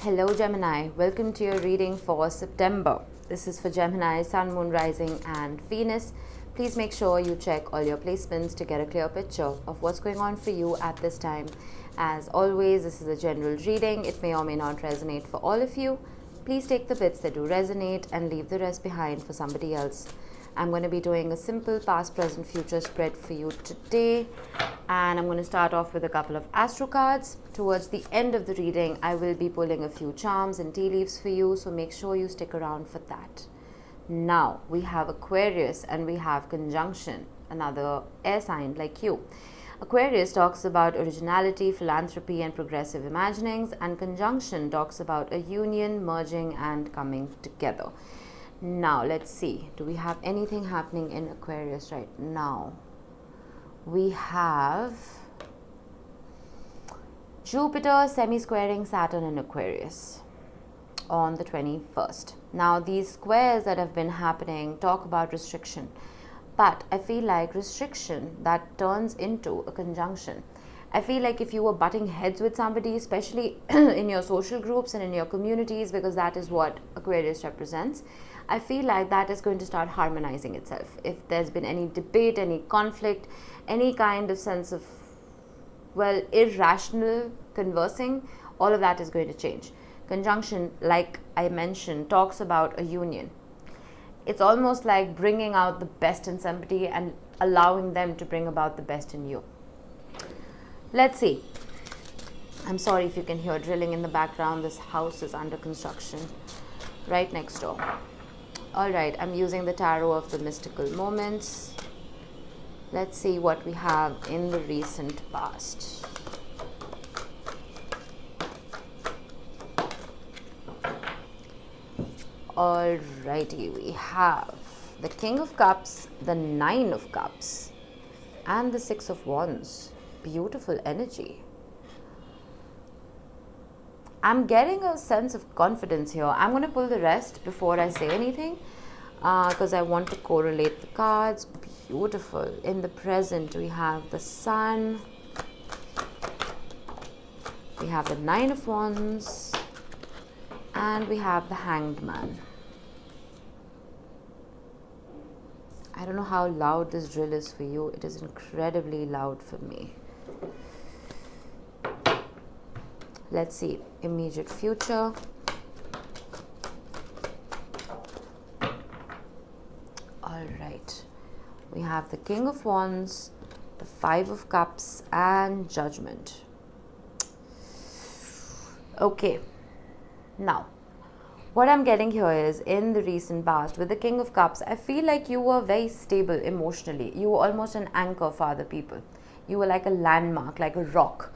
Hello Gemini, welcome to your reading for September. This is for Gemini, Sun, Moon, Rising and Venus. Please make sure you check all your placements to get a clear picture of what's going on for you at this time. As always, this is a general reading. It may or may not resonate for all of you. Please take the bits that do resonate and leave the rest behind for somebody else. I'm going to be doing a simple past, present, future spread for you today. And I'm going to start off with a couple of astro cards. Towards the end of the reading, I will be pulling a few charms and tea leaves for you, so make sure you stick around for that. Now, we have Aquarius and we have conjunction, another air sign like you. Aquarius talks about originality, philanthropy and progressive imaginings, and conjunction talks about a union, merging and coming together. Now, let's see. Do we have anything happening in Aquarius right now? We have Jupiter semi-squaring Saturn in Aquarius on the 21st. Now, these squares that have been happening talk about restriction. But I feel like restriction that turns into a conjunction. I feel like if you were butting heads with somebody, especially in your social groups and in your communities, because that is what Aquarius represents, I feel like that is going to start harmonizing itself. If there's been any debate, any conflict, any kind of sense of, well, irrational conversing, all of that is going to change. Conjunction, like I mentioned, talks about a union. It's almost like bringing out the best in somebody and allowing them to bring about the best in you. Let's see. I'm sorry if you can hear drilling in the background. This house is under construction right next door. All right, I'm using the tarot of the mystical moments. Let's see what we have in the recent past. Alrighty, we have the King of Cups, the Nine of Cups, and the Six of Wands. Beautiful energy. I'm getting a sense of confidence here. I'm going to pull the rest before I say anything because I want to correlate the cards. Beautiful. In the present, we have the Sun. We have the Nine of Wands. And we have the Hanged Man. I don't know how loud this drill is for you. It is incredibly loud for me. Let's see. Immediate future. All right. We have the King of Wands, the Five of Cups, and Judgment. Okay. Now, what I'm getting here is, in the recent past, with the King of Cups, I feel like you were very stable emotionally. You were almost an anchor for other people. You were like a landmark, like a rock.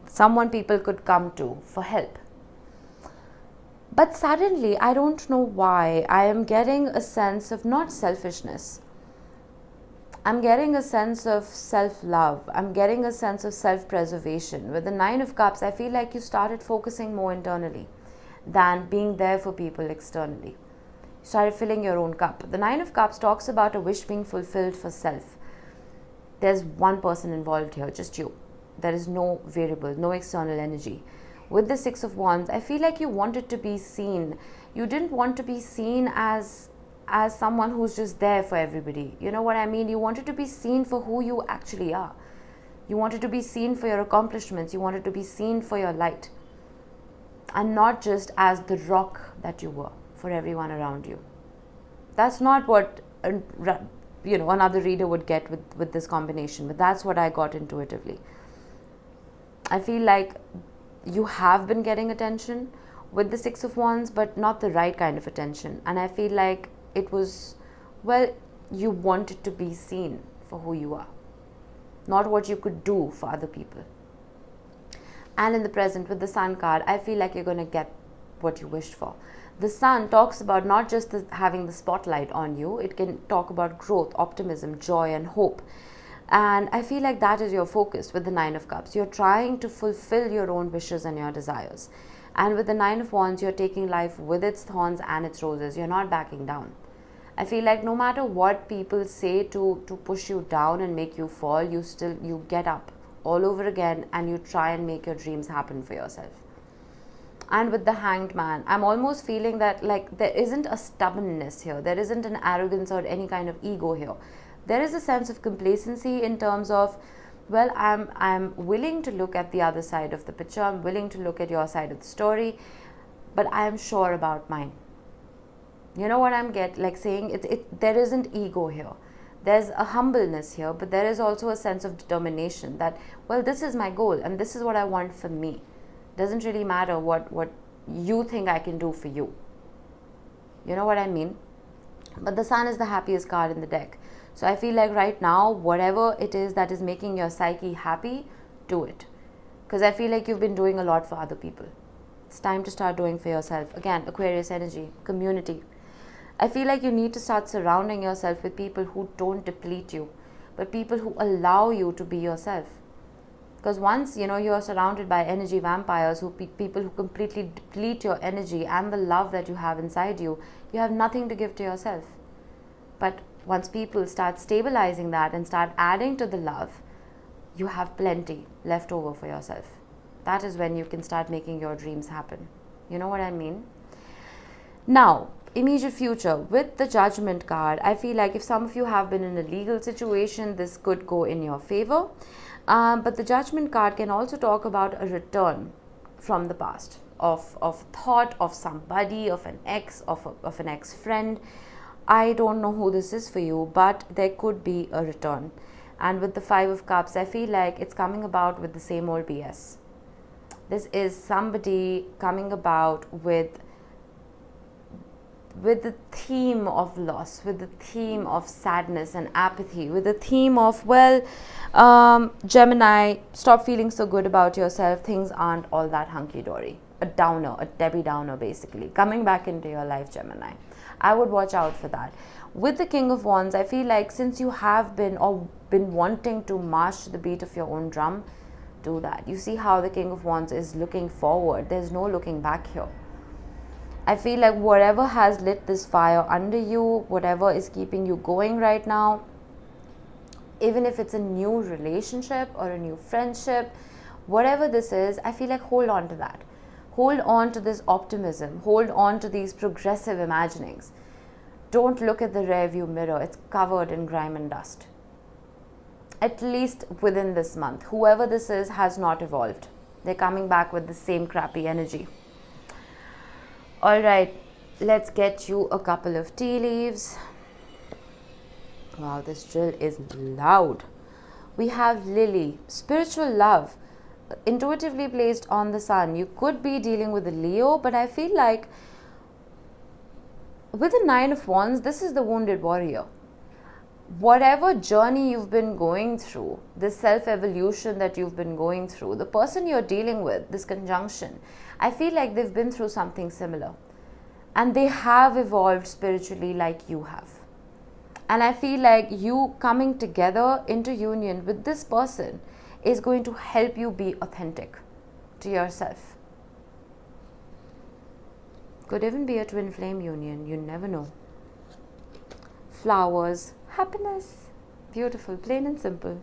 Someone people could come to for help. But suddenly, I don't know why, I am getting a sense of not selfishness. I'm getting a sense of self-love. I'm getting a sense of self-preservation. With the Nine of Cups, I feel like you started focusing more internally than being there for people externally. You started filling your own cup. The Nine of Cups talks about a wish being fulfilled for self. There's one person involved here, just you. There is no variable, no external energy. With the Six of Wands, I feel like you wanted to be seen. You didn't want to be seen as someone who's just there for everybody. You know what I mean? You wanted to be seen for who you actually are. You wanted to be seen for your accomplishments. You wanted to be seen for your light. And not just as the rock that you were for everyone around you. That's not what another reader would get with this combination, but that's what I got intuitively. I feel like you have been getting attention with the Six of Wands, but not the right kind of attention. And I feel like it was, well, you wanted to be seen for who you are, not what you could do for other people. And in the present, with the Sun card, I feel like you're going to get what you wished for. The Sun talks about not just having the spotlight on you. It can talk about growth, optimism, joy, and hope. And I feel like that is your focus with the Nine of Cups. You're trying to fulfill your own wishes and your desires. And with the Nine of Wands, you're taking life with its thorns and its roses. You're not backing down. I feel like no matter what people say to push you down and make you fall, you get up all over again and you try and make your dreams happen for yourself. And with the Hanged Man, I'm almost feeling that like there isn't a stubbornness here, there isn't an arrogance or any kind of ego here. There is a sense of complacency in terms of, well, I'm willing to look at the other side of the picture, I'm willing to look at your side of the story, but I am sure about mine. You know what I'm saying? There isn't ego here. There's a humbleness here, but there is also a sense of determination that, well, this is my goal and this is what I want for me. Doesn't really matter what you think I can do for you. You know what I mean? But the Sun is the happiest card in the deck. So I feel like right now, whatever it is that is making your psyche happy, do it. Because I feel like you've been doing a lot for other people. It's time to start doing for yourself. Again, Aquarius energy, community. I feel like you need to start surrounding yourself with people who don't deplete you, but people who allow you to be yourself. Because once, you're surrounded by energy vampires, people who completely deplete your energy and the love that you have inside you, you have nothing to give to yourself. But once people start stabilizing that and start adding to the love, you have plenty left over for yourself. That is when you can start making your dreams happen. You know what I mean? Now, immediate future, with the Judgment card, I feel like if some of you have been in a legal situation, this could go in your favor. But the Judgment card can also talk about a return from the past, of thought, of somebody, of an ex, of an ex-friend. I don't know who this is for you, but there could be a return. And with the Five of Cups, I feel like it's coming about with the same old BS. This is somebody coming about with the theme of loss, with the theme of sadness and apathy, with the theme of, Gemini, stop feeling so good about yourself, things aren't all that hunky-dory. A downer, a Debbie Downer basically, coming back into your life, Gemini. I would watch out for that. With the King of Wands, I feel like since you have been wanting to march to the beat of your own drum, do that. You see how the King of Wands is looking forward. There's no looking back here. I feel like whatever has lit this fire under you, whatever is keeping you going right now, even if it's a new relationship or a new friendship, whatever this is, I feel like hold on to that. Hold on to this optimism. Hold on to these progressive imaginings. Don't look at the rearview mirror. It's covered in grime and dust. At least within this month, whoever this is has not evolved. They're coming back with the same crappy energy. All right, let's get you a couple of tea leaves. Wow, this drill is loud. We have Lily, spiritual love, intuitively placed on the Sun. You could be dealing with a Leo, but I feel like with the Nine of Wands, this is the wounded warrior. Whatever journey you've been going through, this self-evolution that you've been going through, the person you're dealing with, this conjunction, I feel like they've been through something similar. And they have evolved spiritually like you have. And I feel like you coming together into union with this person is going to help you be authentic to yourself. Could even be a twin flame union, you never know. Flowers, happiness, beautiful, plain and simple.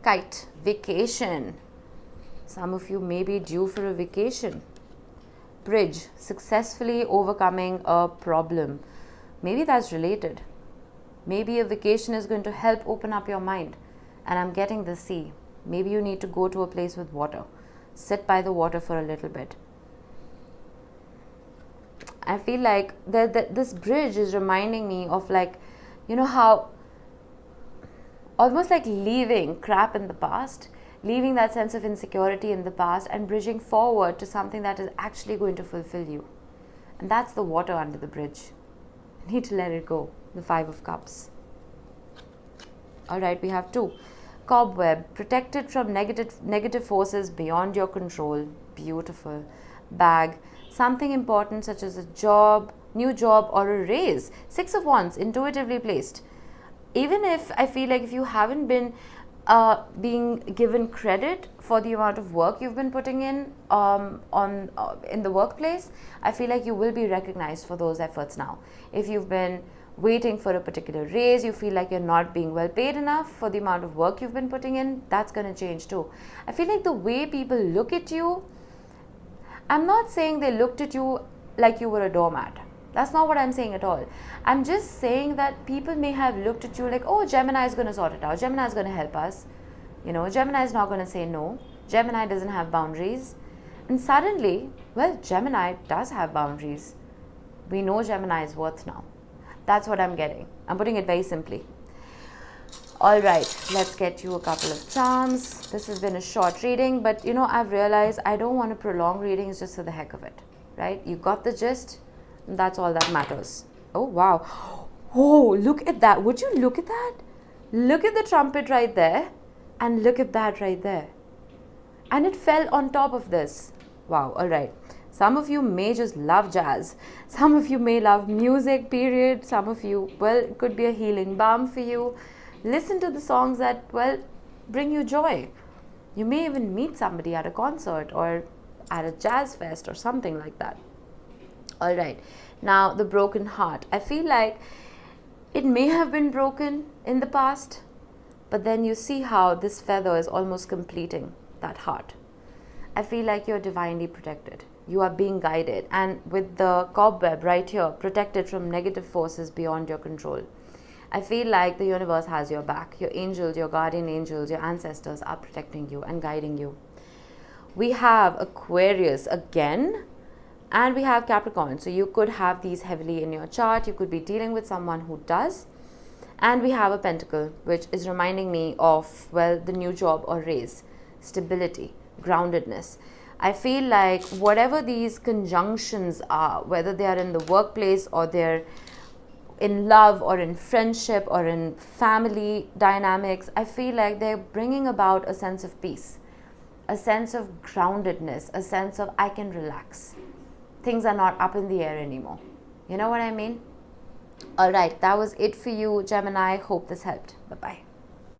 Kite, vacation. Some of you may be due for a vacation. Bridge, successfully overcoming a problem. Maybe that's related. Maybe a vacation is going to help open up your mind. And I'm getting the sea. Maybe you need to go to a place with water. Sit by the water for a little bit. I feel like this bridge is reminding me of how almost like leaving crap in the past, leaving that sense of insecurity in the past and bridging forward to something that is actually going to fulfill you. And that's the water under the bridge. I need to let it go. The Five of Cups. All right, we have 2. Cobweb, protected from negative forces beyond your control. Beautiful. Bag, something important such as a job, new job or a raise. 6 of Wands, intuitively placed. Even if I feel like if you haven't been being given credit for the amount of work you've been putting in in the workplace, I feel like you will be recognized for those efforts now. If you've been waiting for a particular raise, you feel like you're not being well paid enough for the amount of work you've been putting in, that's going to change too. I feel like the way people look at you, I'm not saying they looked at you like you were a doormat. That's not what I'm saying at all. I'm just saying that people may have looked at you like, oh, Gemini is going to sort it out. Gemini is going to help us. Gemini is not going to say no. Gemini doesn't have boundaries. And suddenly, well, Gemini does have boundaries. We know Gemini's worth now. That's what I'm getting. I'm putting it very simply. All right, let's get you a couple of charms. This has been a short reading, but I've realized I don't want to prolong readings just for the heck of it, right? You got the gist? That's all that matters. Oh, wow. Oh, look at that. Would you look at that? Look at the trumpet right there, and look at that right there. And it fell on top of this. Wow, all right. Some of you may just love jazz. Some of you may love music, period. Some of you, well, it could be a healing balm for you. Listen to the songs that, well, bring you joy. You may even meet somebody at a concert or at a jazz fest or something like that. All right. Now, the broken heart. I feel like it may have been broken in the past, but then you see how this feather is almost completing that heart. I feel like you're divinely protected. You are being guided, and with the cobweb right here, protected from negative forces beyond your control. I feel like the universe has your back. Your angels, your guardian angels, your ancestors are protecting you and guiding you. We have Aquarius again, and we have Capricorn. So you could have these heavily in your chart. You could be dealing with someone who does. And we have a Pentacle, which is reminding me of, well, the new job or raise, stability, groundedness. I feel like whatever these conjunctions are, whether they are in the workplace or they're in love or in friendship or in family dynamics, I feel like they're bringing about a sense of peace, a sense of groundedness, a sense of I can relax. Things are not up in the air anymore. You know what I mean? All right, that was it for you, Gemini. Hope this helped. Bye-bye.